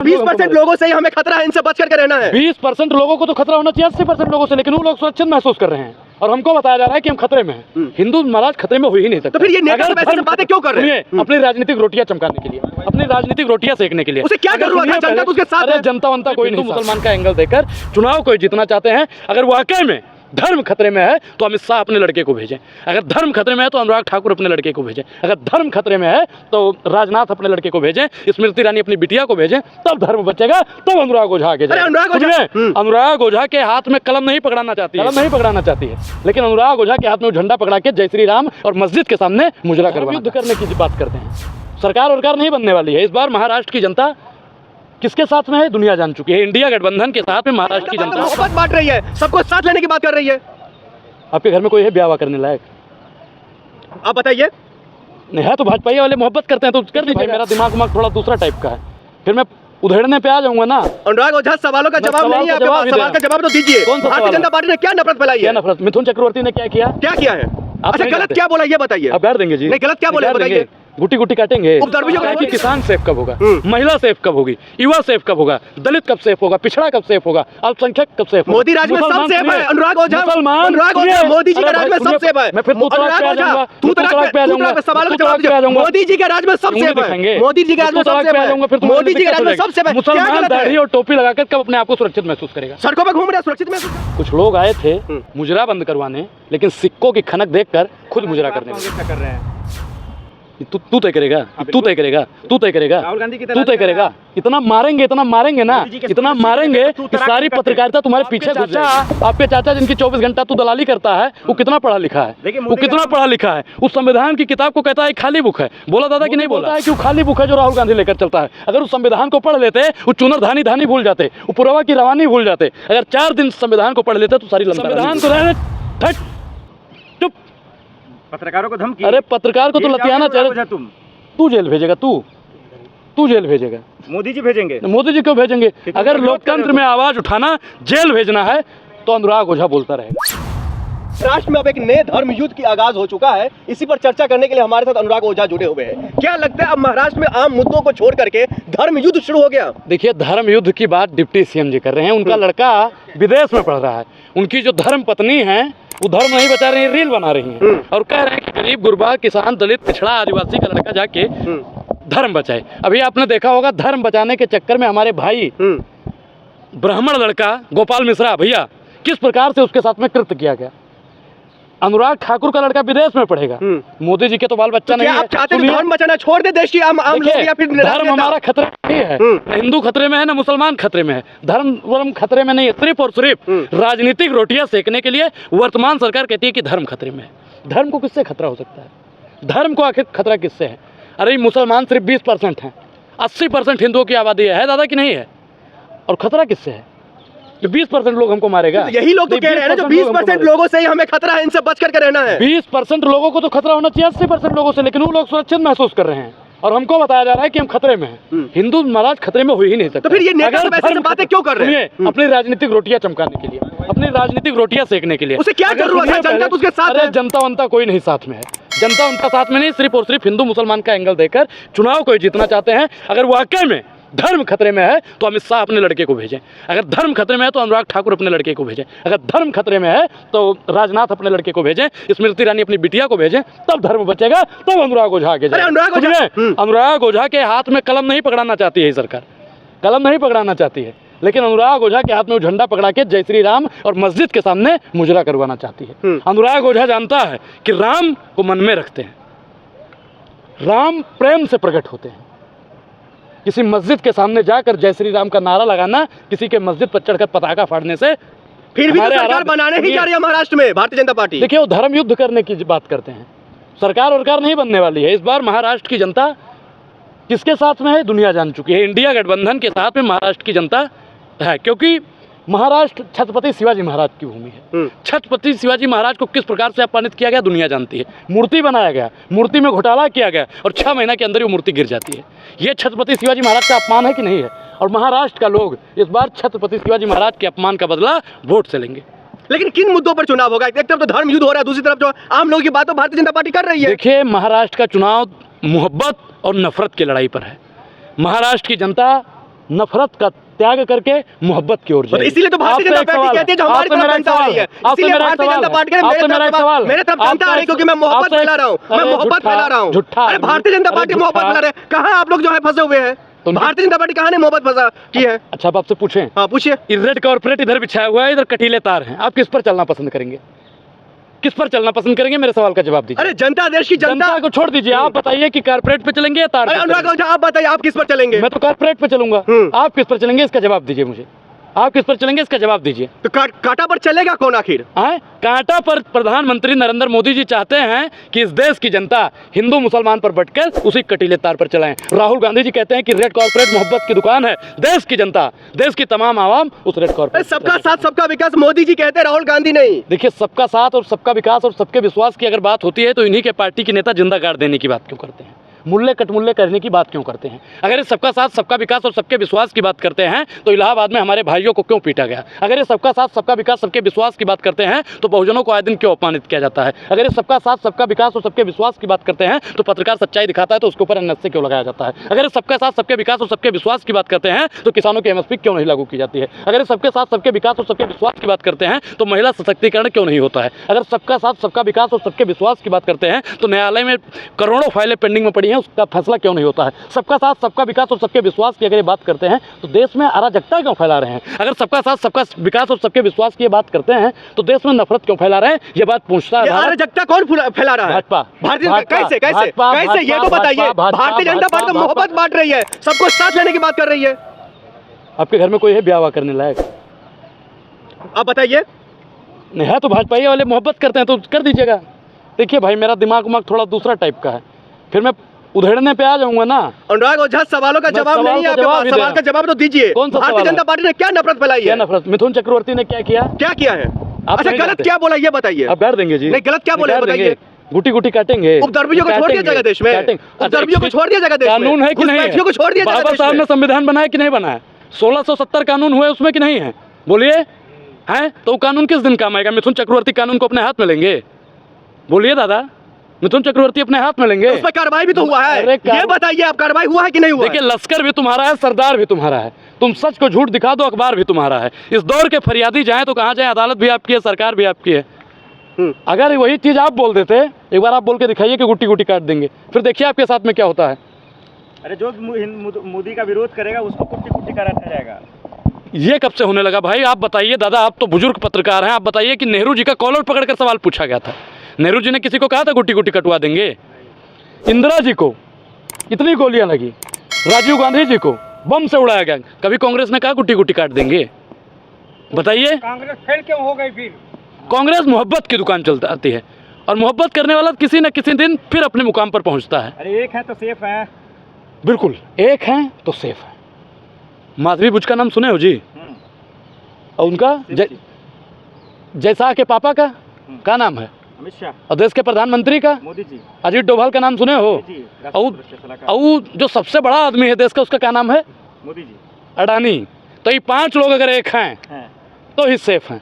20% लोगों से ही हमें खतरा है, इनसे बच करके रहना है। 20% लोगों को तो खतरा होना चाहिए 80% लोगों से, लेकिन वो लोग सुरक्षित महसूस कर रहे हैं और हमको बताया जा रहा है कि हम खतरे में हैं। हिंदू महाराज खतरे में हो ही नहीं सकते। तो फिर ये नेता सब ऐसी बातें क्यों कर रहे हैं? अपनी राजनीतिक रोटियां चमकाने के लिए, अपनी राजनीतिक रोटियां सेकने के लिए। उसे क्या जरूरत है? जनता तो उसके साथ है। जनता वंता कोई नहीं, मुसलमान का एंगल देकर चुनाव कोई जीतना चाहते हैं। अगर वाकई में धर्म खतरे में है तो अमित शाह अपने लड़के को भेजें, अगर धर्म खतरे में है तो अनुराग ठाकुर अपने लड़के को भेजें, अगर धर्म खतरे में है तो राजनाथ अपने लड़के को भेजें, स्मृति ईरानी अपनी बिटिया को भेजें, तब धर्म बचेगा, तब अनुराग ओझा आगे जाए। अनुराग ओझा के हाथ में कलम नहीं पकड़ाना चाहती है, लेकिन अनुराग ओझा के हाथ में झंडा पकड़ा के जय श्री राम और मस्जिद के सामने मुजरा करवा युद्ध करने की बात करते हैं। सरकार नहीं बनने वाली है। इस बार महाराष्ट्र की जनता किसके साथ में है दुनिया जान चुकी है। इंडिया गठबंधन के साथ में महाराष्ट्र की जनता मोहब्बत बांट रही है, सबको साथ लेने की बात कर रही है। आपके घर में कोई है ब्याह करने लायक? आप बताइए। नहीं है तो भाजपा वाले मोहब्बत करते हैं तो कर दीजिए। मेरा दिमाग थोड़ा दूसरा टाइप का है, फिर मैं उधेड़ने पे आ जाऊंगा ना। अनुराग ओझा, सवालों का जवाब नहीं है, सवाल का जवाब तो दीजिए। भारतीय जनता पार्टी ने क्या नफरत फैलाई है? नफरत मिथुन चक्रवर्ती ने क्या किया है? अच्छा, गलत क्या बोला ये बताइए। आप बैठ देंगे जी? नहीं, गलत क्या बोला बताइए। गुटी गुटी काटेंगे। कि किसान सेफ कब होगा, महिला सेफ कब होगी, युवा सेफ कब होगा, दलित कब सेफ होगा, पिछड़ा कब सेफ होगा, अल्पसंख्यक कब सेफ होगा? मोदी राज में सब सेफ है। अनुराग ओझा मोदी जी के राज में सब सेफ है। मैं फिर सवालों का जवाब दीजिए। मोदी जी के राज में सब सेफ है। मोदी जी के राज में सब सेफ है। मोदी जी के राज में सब सेफ है। मुसलमान दाढ़ी और टोपी लगाकर कब अपने आप को सुरक्षित महसूस करेगा? सड़कों पर घूम रहे सुरक्षित महसूस। कुछ लोग आए थे मुजरा बंद करवाने, लेकिन सिक्कों की खनक देखकर खुद मुजरा करने कर रहे हैं। तू तय करेगा, तू तय करेगा, तू तय करेगा, तू तय करेगा। इतना मारेंगे ना, इतना मारेंगे कि सारी पत्रकारिता तुम्हारे पीछे घुस जाएगी। आपके चाचा जिनकी 24 घंटा तू दलाली करता है, वो कितना पढ़ा लिखा है? वो कितना पढ़ा लिखा है? उस संविधान की किताब को कहता है खाली बुक है। बोला दादा कि नहीं बोला है कि वो खाली बुक है जो राहुल गांधी लेकर चलता है। अगर उस संविधान को पढ़ लेते, वो चुनर धानी भूल जाते, वो पुरवा की रवानी भूल जाते। अगर 4 दिन संविधान को पढ़ लेते तो सारी संविधान को रहने पत्रकारों को धमकी। अरे पत्रकार को तो लतियाना चाहिए। तू जेल भेजेगा, तू जेल भेजेगा। मोदी जी भेजेंगे? मोदी जी क्यों भेजेंगे? अगर लोकतंत्र में आवाज उठाना जेल भेजना है तो अनुराग ओझा बोलता रहेगा। राष्ट्र में अब एक नए धर्म युद्ध की आगाज हो चुका है। इसी पर चर्चा करने के लिए हमारे साथ अनुराग ओझा जुड़े हुए हैं। क्या लगता है अब महाराष्ट्र में आम मुद्दों को छोड़ करके धर्म युद्ध शुरू हो गया? देखिए, धर्म युद्ध की बात डिप्टी सीएम जी कर रहे हैं। उनका लड़का विदेश में पढ़ रहा है। उनकी जो धर्म पत्नी है वो धर्म नहीं बचा रही है, रील बना रही हैं और कह रहे हैं कि गरीब गुरबा किसान दलित पिछड़ा आदिवासी का लड़का जाके धर्म बचाए। अभी आपने देखा होगा धर्म बचाने के चक्कर में हमारे भाई ब्राह्मण लड़का गोपाल मिश्रा भैया किस प्रकार से उसके साथ में कृत्य किया गया। अनुराग ठाकुर का लड़का विदेश में पढ़ेगा। मोदी जी के तो बाल बच्चा नहीं है। आप चाहते हैं धर्म बचाना छोड़ दे देश की आम लोग या फिर धर्म हमारा खतरे में नहीं है। न हिंदू खतरे में है, न मुसलमान खतरे में है। धर्म खतरे में नहीं है। सिर्फ और सिर्फ राजनीतिक रोटियां सेकने के लिए वर्तमान सरकार कहती है कि धर्म खतरे में है। धर्म को किससे खतरा हो सकता है? धर्म को आखिर खतरा किससे है? अरे मुसलमान सिर्फ 20% है, 80% हिंदुओं की आबादी है दादा की नहीं है। और खतरा किससे है? जो 20% लोग हमको मारेगा। तो यही लोग तो कह रहे हैं ना, जो 20% लोगों से ही हमें खतरा है, इनसे बच करके रहना है। 20% लोगों को तो खतरा होना चाहिए 80% लोगों से, लेकिन वो लोग सुरक्षित महसूस कर रहे हैं और हमको बताया जा रहा है कि हम खतरे में हैं। हिंदू महाराज खतरे में हो ही नहीं सकते। तो फिर ये नेता सब ऐसी बातें क्यों कर रहे हैं? अपनी राजनीतिक रोटियां चमकाने के लिए, अपनी राजनीतिक रोटियां सेकने के लिए। उसे क्या जरूरत है? जनता तो उसके साथ है। जनता वंता कोई नहीं साथ में है। जनता उनका साथ में नहीं, सिर्फ और सिर्फ हिंदू मुसलमान का एंगल देकर चुनाव कोई जीतना चाहते हैं। अगर वाकई में धर्म खतरे में है तो अमित शाह अपने लड़के को भेजें, अगर धर्म खतरे में है तो अनुराग ठाकुर अपने लड़के को भेजें, अगर धर्म खतरे में है तो राजनाथ अपने लड़के को भेजें, स्मृति ईरानी अपनी बिटिया को भेजें, तब धर्म बचेगा, तब अनुराग ओझा आगे जाए। अनुराग ओझा के हाथ में कलम नहीं पकड़ाना चाहती है सरकार, कलम नहीं पकड़ाना चाहती है, लेकिन अनुराग ओझा के हाथ में वो झंडा पकड़ा के जय श्री राम और मस्जिद के सामने मुजरा करवाना चाहती है। अनुराग ओझा जानता है कि राम को मन में रखते हैं, राम प्रेम से प्रकट होते हैं। किसी मस्जिद के सामने जाकर जय श्री राम का नारा लगाना, किसी के मस्जिद पर चढ़कर पताका फाड़ने से फिर भी तो सरकार बनाने ही जा रही है महाराष्ट्र में भारतीय जनता पार्टी। देखिए, वो धर्म युद्ध करने की बात करते हैं। सरकार नहीं बनने वाली है। इस बार महाराष्ट्र की जनता किसके साथ में है दुनिया जान चुकी है। इंडिया गठबंधन के साथ में महाराष्ट्र की जनता है, क्योंकि महाराष्ट्र छत्रपति शिवाजी महाराज की भूमि है। छत्रपति शिवाजी महाराज को किस प्रकार से अपमानित किया गया दुनिया जानती है। मूर्ति बनाया गया, मूर्ति में घोटाला किया गया और 6 महीना के अंदर ही वो मूर्ति गिर जाती है। ये छत्रपति शिवाजी महाराज का अपमान है कि नहीं है? और महाराष्ट्र का लोग इस बार छत्रपति शिवाजी महाराज के अपमान का बदला वोट से लेंगे। लेकिन किन मुद्दों पर चुनाव होगा? एक तरफ तो धर्म युद्ध हो रहा है, दूसरी तरफ जो आम लोगों की बातों भारतीय जनता पार्टी कर रही है। देखिए, महाराष्ट्र का चुनाव मोहब्बत और नफरत की लड़ाई पर है। महाराष्ट्र की जनता नफरत का त्याग करके मोहब्बत की ओर जाइए। इसीलिए तो भारतीय जनता पार्टी कहती है जो हमारी तरफ जनता आ रही है, इसीलिए भारतीय जनता पार्टी मेरे तरफ जनता आ रही है क्योंकि मैं मोहब्बत फैला रहा हूँ, मैं मोहब्बत फैला रहा हूँ। अरे भारतीय जनता पार्टी मोहब्बत फैला रहे, कहाँ आप लोग जो है फंसे हुए हैं? भारतीय जनता पार्टी कहाँ ने मोहब्बत फंसा की है? अच्छा, अब आपसे पूछें। हाँ पूछिए। रेड कॉर्पोरेट इधर बिछाया हुआ है, इधर कटीले तार हैं, आप किस पर चलना पसंद करेंगे? किस पर चलना पसंद करेंगे? मेरे सवाल का जवाब दीजिए। अरे जनता, देश की जनता को छोड़ दीजिए, आप बताइए कि कारपोरेट पे चलेंगे या तार पे अनुराग चलेंगे? ओझा आप बताइए, आप किस पर चलेंगे? मैं तो कारपोरेट पे चलूंगा, आप किस पर चलेंगे इसका जवाब दीजिए मुझे। आप किस पर चलेंगे इसका जवाब दीजिए। तो कांटा पर चलेगा कौन आखिर? कांटा पर प्रधानमंत्री नरेंद्र मोदी जी चाहते हैं कि इस देश की जनता हिंदू मुसलमान पर बटकर उसी कटीले तार पर चलाएं। राहुल गांधी जी कहते हैं कि रेड कॉर्पोरेट मोहब्बत की दुकान है, देश की जनता, देश की तमाम आवाम उस रेड कॉर्पोरेट। सबका साथ सबका विकास मोदी जी कहते हैं, राहुल गांधी नहीं। देखिए, सबका साथ और सबका विकास और सबके विश्वास की अगर बात होती है तो इन्हीं के पार्टी के नेता जिंदा गाड़ देने की बात क्यों करते हैं, मुल्ले कटमुल्ले करने की बात क्यों करते हैं? अगर ये सबका साथ सबका विकास और सबके विश्वास की बात करते हैं तो इलाहाबाद में हमारे भाइयों को क्यों पीटा गया? अगर ये सबका साथ सबका विकास सबके विश्वास की बात करते हैं तो बहुजनों को आए दिन क्यों अपमानित किया जाता है? अगर ये सबका साथ सबका विकास और सबके विश्वास की बात करते हैं तो पत्रकार सच्चाई दिखाता है तो उसके ऊपर एनएसए क्यों लगाया जाता है? अगर ये सबका साथ सबके विकास और सबके विश्वास की बात करते हैं तो किसानों की एमएसपी क्यों नहीं लागू की जाती है? अगर ये सबके साथ सबके विकास और सबके विश्वास की बात करते हैं तो महिला सशक्तिकरण क्यों नहीं होता है? अगर सबका साथ सबका विकास और सबके विश्वास की बात करते हैं तो न्यायालय में करोड़ों फाइलें पेंडिंग में पड़ी हैं, उसका फैसला क्यों नहीं होता है? सबका साथ सबका विकास और सबके विश्वास की अगर ये बात करते हैं तो देश में अराजकता क्यों फैला रहे हैं? अगर सबका साथ सबका विकास और सबके विश्वास की बात करते हैं तो देश में नफरत क्यों फैला रहे हैं? ये बात पूछता है। अराजकता कौन फैला रहा है? भाजपा। भारतीय कैसे कैसे कैसे ये तो बताइए। भारतीय जनता पार्टी तो मोहब्बत बांट रही है, सबको साथ लेने की बात कर रही है। आपके घर में कोई है ब्याह करने लायक? आप बताइए। नहीं है तो भाजपा वाले मोहब्बत करते हैं तो कर दीजिएगा। देखिए भाई, मेरा दिमाग थोड़ा दूसरा टाइप का है, फिर मैं उधेड़ने पे आ जाऊंगा ना। अनुराग ओझा, सवालों का जवाब नहीं है आपके पास, सवाल का जवाब तो दीजिए। कौन सा भारतीय जनता पार्टी ने क्या नफरत फैलाई है? नफरत मिथुन चक्रवर्ती ने क्या किया? क्या किया है? अच्छा, गलत क्या बोला ये बताइए। आप गाड़ देंगे जी? नहीं, गलत क्या बोला बताइए। गुटी गुटी काटेंगे। उपद्रवियों को छोड़ दिया जाएगा देश में, उपद्रवियों को छोड़ दिया जाएगा देश में। कानून है कि नहीं? को छोड़ दिया जाएगा। बाबा साहब ने संविधान बनाया कि नहीं बनाया? 1670 कानून हुए उसमें कि नहीं है? बोलिए, हैं? तो कानून किस दिन काम आएगा? मिथुन चक्रवर्ती कानून को अपने हाथ में लेंगे? बोलिए दादा, मिथुन चक्रवर्ती अपने हाथ में लेंगे? उस पर कार्रवाई भी तो हुआ है, ये बताइए आप, कार्रवाई हुआ है कि नहीं हुआ? देखिए, लश्कर भी तुम्हारा है, सरदार भी तुम्हारा है, तुम सच को झूठ दिखा दो, अखबार भी तुम्हारा है। इस दौर के फरियादी जाए तो कहाँ जाए? अदालत भी आपकी है, सरकार भी आपकी है। अगर वही चीज आप बोल देते, एक बार आप बोल के दिखाइए कि गुट्टी गुट्टी काट देंगे, फिर देखिए आपके साथ में क्या होता है। अरे जो मोदी का विरोध करेगा उसको कुट्टी कुट्टी काटा जाएगा। ये कब से होने लगा भाई? आप बताइए दादा, आप तो बुजुर्ग पत्रकार हैं, आप बताइए कि नेहरू जी का कॉलर पकड़कर सवाल पूछा गया था। नेहरू जी ने किसी को कहा था गुट्टी गुट्टी कटवा देंगे? इंदिरा जी को इतनी गोलियां लगी, राजीव गांधी जी को बम से उड़ाया गया, कभी कांग्रेस ने कहा गुट्टी गुट्टी काट देंगे? बताइए। कांग्रेस फेल क्यों हो गई? फिर कांग्रेस मोहब्बत की दुकान चलती आती है और मोहब्बत करने वाला किसी न किसी दिन फिर अपने मुकाम पर पहुंचता है। अरे एक है तो सेफ है। बिल्कुल, एक है तो सेफ है। माधवी बुच का नाम सुने हो जी? और उनका जैसा के पापा का नाम है अमित शाह, और देश के प्रधानमंत्री का मोदी जी। अजीत डोभाल का नाम सुने हो? और जो सबसे बड़ा आदमी है देश का, उसका क्या नाम है? मोदी जी, अडानी। तो ये 5 लोग अगर एक हैं तो ही सेफ हैं,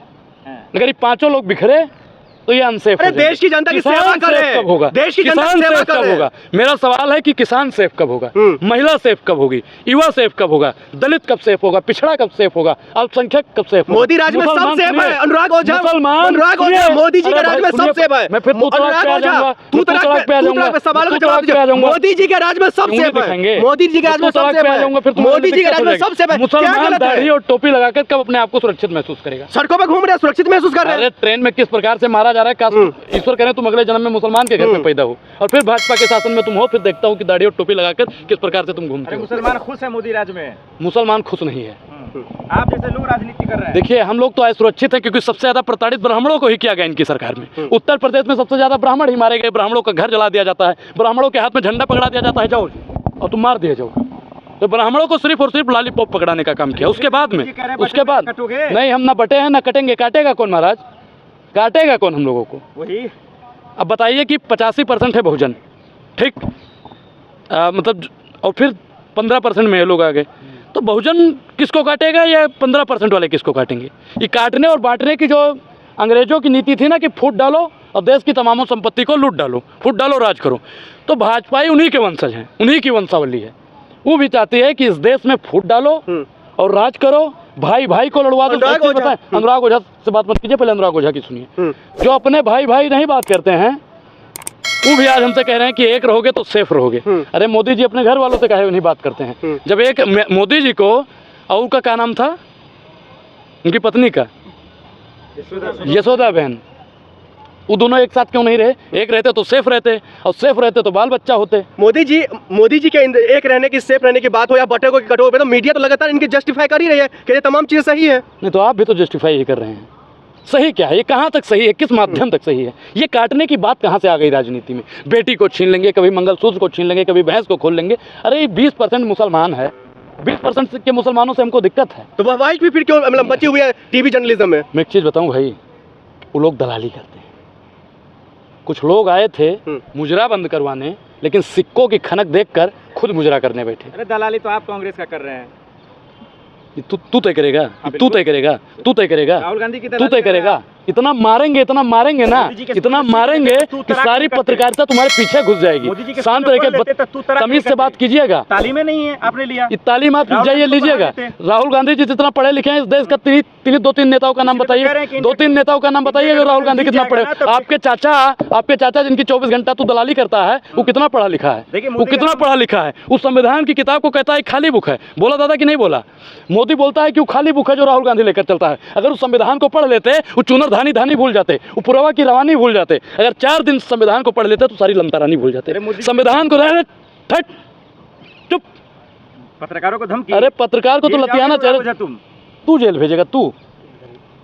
अगर ये 5 लोग बिखरे तो ये अनसेफ। अरे देश की जनता की सेवा करें। कब होगा? देश की जनता की सेवा कब होगा? मेरा सवाल है कि किसान सेफ कब होगा? महिला सेफ कब होगी? युवा सेफ कब होगा? दलित कब सेफ होगा? पिछड़ा कब सेफ होगा? अल्पसंख्यक कब सेफ होगा? मोदी राज में सब सेफ है। अनुराग ओझा, अनुराग ओझा, मोदी जी के राज में सब सेफ है। मैं फिर तू तलाक पे आ जाऊंगा, तू तलाक पे आ जाऊंगा, सवालों का जवाब दीजिए। मोदी जी के राज में सब सेफ है। मोदी जी के राज में सब सेफ है। मोदी जी के राज में सब सेफ है। मुसलमान दाढ़ी और टोपी लगाकर कब अपने आप को सुरक्षित महसूस करेगा? सड़कों पर घूम रहे हैं, सुरक्षित महसूस कर रहे हैं। ट्रेन में किस प्रकार से मारा जा रहा है? ईश्वर करें तुम अगले जन्म में मुसलमान के घर में पैदा हो और फिर भाजपा के शासन में तुम हो, फिर देखता हूँ कि दाढ़ी और टोपी लगाकर किस प्रकार से तुम घूमते हो। मुसलमान खुश है मोदी राज में? मुसलमान खुश नहीं है। आप जैसे लोग राजनीति कर रहे हैं। देखिए, हम लोग तो आज सुरक्षित हैं क्योंकि सबसे ज्यादा प्रताड़ित ब्राह्मणों को ही किया गया इनकी सरकार में। उत्तर प्रदेश में सबसे ज्यादा ब्राह्मण ही मारे गए, ब्राह्मणों का घर जला दिया जाता है, ब्राह्मणों के हाथ में झंडा पकड़ा दिया जाता है, जाओ और तुम मार दिए जाओ। तो ब्राह्मणों को सिर्फ और सिर्फ लॉलीपॉप पकड़ाने का काम किया। उसके बाद नहीं, हम ना बटे हैं ना कटेंगे। काटेगा कौन महाराज? काटेगा कौन हम लोगों को? वही। अब बताइए कि 85% है बहुजन, ठीक, मतलब, और फिर 15% में ये लोग आ गए, तो बहुजन किसको काटेगा या 15% वाले किसको काटेंगे? ये काटने और बांटने की जो अंग्रेजों की नीति थी ना कि फूट डालो और देश की तमाम संपत्ति को लूट डालो, फूट डालो राज करो, तो भाजपा ही उन्हीं के वंशज हैं, उन्हीं की वंशावली है। वो भी चाहती है कि इस देश में फूट डालो और राज करो, भाई भाई को लड़वा दो। अनुराग ओझा से बात मत कीजिए, पहले अनुराग ओझा की सुनिए। जो अपने भाई भाई नहीं बात करते हैं वो भी आज हमसे कह रहे हैं कि एक रहोगे तो सेफ रहोगे। अरे मोदी जी अपने घर वालों से काहे नहीं बात करते हैं? जब एक मोदी जी को और का क्या नाम था उनकी पत्नी का, यशोदा बहन, वो दोनों एक साथ क्यों नहीं रहे? एक रहते तो सेफ रहते, और सेफ रहते तो बाल बच्चा होते। मोदी जी के एक रहने की, सेफ रहने की बात हो या बटे को कटो पे, तो मीडिया तो लगातार इनकी जस्टिफाई कर ही रही है कि ये तमाम चीजें सही है। नहीं तो आप भी तो जस्टिफाई ही कर रहे हैं। सही क्या है? ये कहाँ तक सही है? किस माध्यम तक सही है? ये काटने की बात कहाँ से आ गई राजनीति में? बेटी को छीन लेंगे, कभी मंगलसूत्र को छीन लेंगे, कभी भैंस को खोल लेंगे। अरे 20% मुसलमान है, 20% के मुसलमानों से हमको दिक्कत है, तो वह भी फिर क्यों मतलब बची हुई है टीवी जर्नलिज्म में? मैं एक चीज़ बताऊँ भाई, वो लोग दलाली करते हैं। कुछ लोग आए थे मुजरा बंद करवाने, लेकिन सिक्कों की खनक देखकर खुद मुजरा करने बैठे। अरे दलाली तो आप कांग्रेस का कर रहे हैं। तू तय करेगा, तू तय करेगा, तू तय करेगा, राहुल गांधी की तू तय करेगा। इतना मारेंगे ना, इतना मारेंगे कि सारी पत्रकारिता तुम्हारे पीछे घुस जाएगी। शांत रहकर तमीज से बात कीजिएगा। तालीमें नहीं है, आपने लिया तालीम आप जाइए लीजिएगा। राहुल गांधी जी जितना पढ़े लिखे हैं इस देश का, 2-3 नेताओं का नाम बताइए, 2-3 नेताओं का नाम बताइए। राहुल गांधी कितना पढ़े? आपके चाचा जिनकी 24 घंटा तू दलाली करता है, वो कितना पढ़ा लिखा है? वो कितना पढ़ा लिखा है? उस संविधान की किताब को कहता है खाली बुक है। बोला दादा कि नहीं बोला? मोदी बोलता है कि वो खाली बुक है जो राहुल गांधी लेकर चलता है। अगर उस संविधान को पढ़ लेते, वो चुनर धानी भूल जाते, वो पुरवा की रवानी भूल जाते। अगर 4 दिन संविधान को पढ़ लेते तो सारी लंतारानी भूल जाते। संविधान को रहने चुप। पत्रकारों को धमकी। अरे पत्रकार को तो लतियाना चाहिए। तू जेल भेजेगा, तू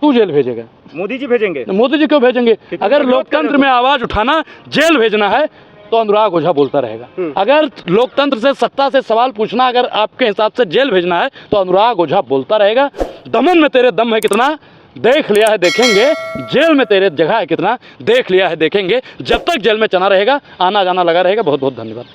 जेल भेजेगा। मोदी जी भेजेंगे? मोदी जी क्यों भेजेंगे? अगर लोकतंत्र में आवाज उठाना जेल भेजना है तो अनुराग ओझा बोलता रहेगा। अगर लोकतंत्र से, सत्ता से सवाल पूछना अगर आपके हिसाब से जेल भेजना है तो अनुराग ओझा बोलता रहेगा। दमन में तेरे दम है कितना, देख लिया है देखेंगे। जेल में तेरे जगह है कितना, देख लिया है देखेंगे। जब तक जेल में चना रहेगा, आना जाना लगा रहेगा। बहुत बहुत धन्यवाद।